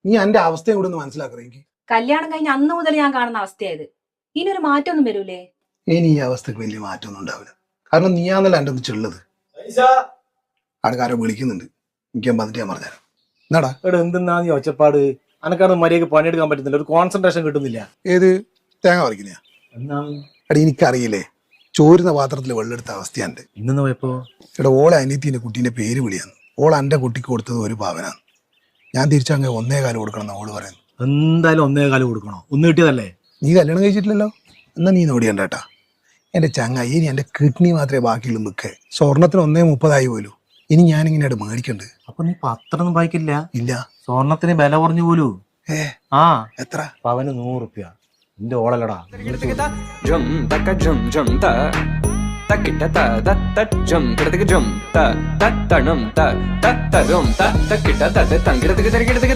നീ എന്റെ അവസ്ഥയും കൂടെ ഒന്ന് മനസ്സിലാക്കറ എനിക്ക്. കല്യാണം കഴിഞ്ഞ അന്ന് മുതൽ ഞാൻ കാണുന്ന അവസ്ഥയായത്. ഇനി ഒരു മാറ്റമൊന്നും വരൂലേ? ഇനി ഈ അവസ്ഥക്ക് വലിയ മാറ്റമൊന്നും ഉണ്ടാവില്ല. കാരണം നീയാന്നല്ല എന്റെ ഒന്ന് ചെള്ളത്. ആൾക്കാരെ വിളിക്കുന്നുണ്ട്. എനിക്ക് ഞാൻ പറഞ്ഞിട്ട് ഞാൻ പറഞ്ഞുതരാം. എന്നാടാ എന്തെന്നാ നീ ഒച്ചപ്പാട്? അനക്കാണ് മര്യാദക്ക് പണിയെടുക്കാൻ പറ്റുന്നില്ല, ഒരു കോൺസെൻട്രേഷൻ കിട്ടുന്നില്ല. ഏത് തേങ്ങ പറിക്കുന്ന എന്നാണ് എടാ എനിക്കറിയില്ലേ, ചോരുന്ന പാത്രത്തിൽ വെള്ളെടുത്ത അവസ്ഥയുണ്ട്. ഇന്ന് പോയപ്പോ എടാ ഓളെ അനിയത്തിന്റെ കുട്ടീന്റെ പേര് വിളിയാന്ന്. ഓൾ എന്റെ കുട്ടിക്ക് കൊടുത്തത് 1 പവനാണ്. ഞാൻ തിരിച്ചങ്ങ് 1.25 കൊടുക്കണം എന്ന് ഓള് പറയുന്നു. എന്തായാലും 1.25 കൊടുക്കണോ? ഒന്ന് കിട്ടിയതല്ലേ? നീ കല്യാണം കഴിച്ചിട്ടില്ലല്ലോ, എന്നാ നീ നോടിയണ്ടാ. എന്റെ ചങ്ങായി ഇനി എന്റെ കിഡ്നി മാത്രമേ ബാക്കിയുള്ളൂ. നിൽക്കേ സ്വർണത്തിന് 1.30 പോലും. ഇനി ഞാനിങ്ങനെ മേടിക്കണ്ട്. അപ്പൊ നീ പത്രമൊന്നും വായിക്കില്ല? ഇല്ല. സ്വർണത്തിന് വില കുറഞ്ഞു പോലൂ. ആ എത്ര? പവന് 100 റുപ്യ. എന്റെ ഓളല്ലടാ. തക്കിട്ട തം കിടത്തിക്ക് ജം തണം തത്തരും തക്കിട്ട തങ്കിടത്തിക്ക് തിരക്കിടത്തിക്ക്